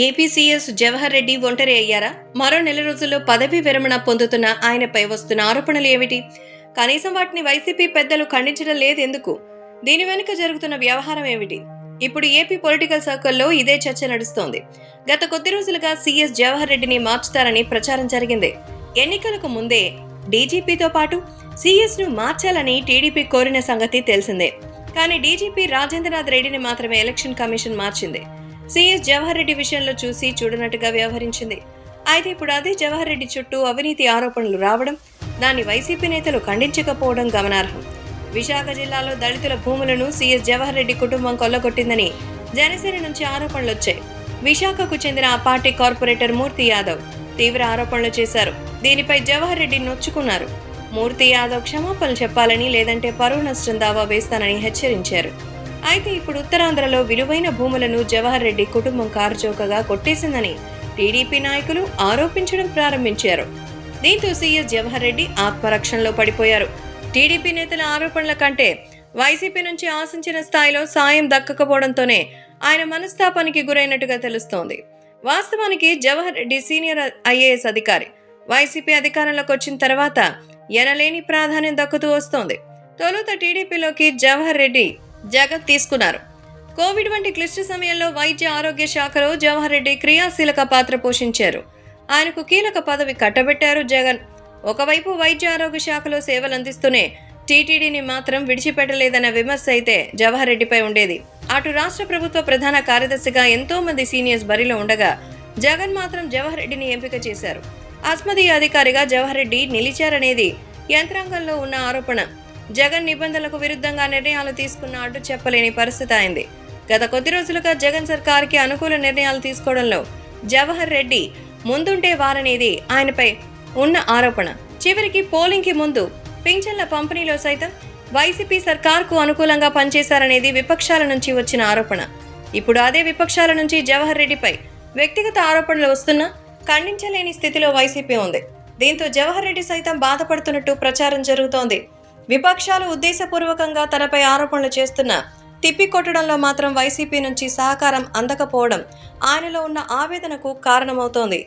AP CS Jawahar Reddy ఒంటరి అయ్యారా? మరో నెల రోజుల్లో పదవీ విరమణ పొందుతున్న ఆయనపై వస్తున్న ఆరోపణలు ఏమిటి? కనీసం వాటిని వైసీపీ పెద్దలు ఖండించడం లేదెందుకు? దీని వెనుక జరుగుతున్న వ్యవహారం ఏమిటి? ఇప్పుడు ఏపీ పొలిటికల్ సర్కిల్లో ఇదే చర్చ నడుస్తోంది. గత కొద్ది రోజులుగా సీఎస్ జవహర్ రెడ్డిని మార్చుతారని ప్రచారం జరిగింది. ఎన్నికలకు ముందే డీజీపీతో పాటు సీఎస్ ను మార్చాలని టీడీపీ కోరిన సంగతి తెలిసిందే. కానీ డీజీపీ రాజేంద్రనాథ్ రెడ్డిని మాత్రమే ఎలక్షన్ కమిషన్ మార్చింది. సీఎస్ జవహర్ రెడ్డి విషయంలో చూసి చూడనట్టుగా వ్యవహరించింది. అయితే ఇప్పుడు అదే జవహర్ రెడ్డి చుట్టూ అవినీతి ఆరోపణలు రావడం, దాన్ని వైసీపీ నేతలు ఖండించకపోవడం గమనార్హం. విశాఖ జిల్లాలో దళితుల భూములను సీఎస్ జవహర్ రెడ్డి కుటుంబం కొల్లగొట్టిందని జనసేన నుంచి ఆరోపణలొచ్చాయి. విశాఖకు చెందిన ఆ పార్టీ కార్పొరేటర్ మూర్తి యాదవ్ తీవ్ర ఆరోపణలు చేశారు. దీనిపై జవహర్ రెడ్డి నొచ్చుకున్నారు. మూర్తి యాదవ్ క్షమాపణలు చెప్పాలని, లేదంటే పరువు నష్టం దావా వేస్తానని హెచ్చరించారు. అయితే ఇప్పుడు ఉత్తరాంధ్రలో విలువైన భూములను జవహర్ రెడ్డి కుటుంబం కారుచౌకగా కొట్టేసిందని టీడీపీ నాయకులు ఆరోపించడం ప్రారంభించారు. దీంతో సీఎస్ జవహర్ రెడ్డి ఆత్మరక్షణలో పడిపోయారు. టీడీపీ నేతల ఆరోపణల కంటే వైసీపీ నుంచి ఆశించిన స్థాయిలో సాయం దక్కకపోవడంతోనే ఆయన మనస్తాపానికి గురైనట్టుగా తెలుస్తోంది. వాస్తవానికి జవహర్ రెడ్డి సీనియర్ ఐఏఎస్ అధికారి. వైసీపీ అధికారంలోకి వచ్చిన తర్వాత ఎనలేని ప్రాధాన్యం దక్కుతూ వస్తోంది. తొలుత టీడీపీలోకి జవహర్ రెడ్డి జగన్ తీసుకున్నారు. కోవిడ్ వంటి క్లిష్ట సమయంలో వైద్య ఆరోగ్య శాఖలో జవహర్ రెడ్డి క్రియాశీలక పాత్ర పోషించారు. ఆయనకు కీలక పదవి కట్టబెట్టారు జగన్. ఒకవైపు వైద్య ఆరోగ్య శాఖలో సేవలు అందిస్తూనే టీటీడీని మాత్రం విడిచిపెట్టలేదన్న విమర్శ అయితే జవహర్ రెడ్డిపై ఉండేది. అటు రాష్ట్ర ప్రభుత్వ ప్రధాన కార్యదర్శిగా ఎంతో మంది సీనియర్స్ బరిలో ఉండగా జగన్ మాత్రం జవహర్ రెడ్డిని ఎంపిక చేశారు. అస్మదీయ అధికారిగా జవహర్ రెడ్డి నిలిచారనేది యంత్రాంగంలో ఉన్న ఆరోపణ. జగన్ నిబంధనలకు విరుద్ధంగా నిర్ణయాలు తీసుకున్న అడ్డు చెప్పలేని పరిస్థితి అయింది. గత కొద్ది రోజులుగా జగన్ సర్కార్కి అనుకూల నిర్ణయాలు తీసుకోవడంలో జవహర్ రెడ్డి ముందుంటే వారనేది ఆయనపై ఉన్న ఆరోపణ. చివరికి పోలింగ్కి ముందు పింఛన్ల పంపిణీలో సైతం వైసీపీ సర్కార్కు అనుకూలంగా పనిచేశారనేది విపక్షాల నుంచి వచ్చిన ఆరోపణ. ఇప్పుడు అదే విపక్షాల నుంచి జవహర్ రెడ్డిపై వ్యక్తిగత ఆరోపణలు వస్తున్నా ఖండించలేని స్థితిలో వైసీపీ ఉంది. దీంతో జవహర్ రెడ్డి సైతం బాధపడుతున్నట్టు ప్రచారం జరుగుతోంది. విపక్షాలు ఉద్దేశపూర్వకంగా తనపై ఆరోపణలు చేస్తున్నా తిప్పికొట్టడంలో మాత్రం వైసీపీ నుంచి సహకారం అందకపోవడం ఆయనలో ఉన్న ఆవేదనకు కారణమవుతోంది.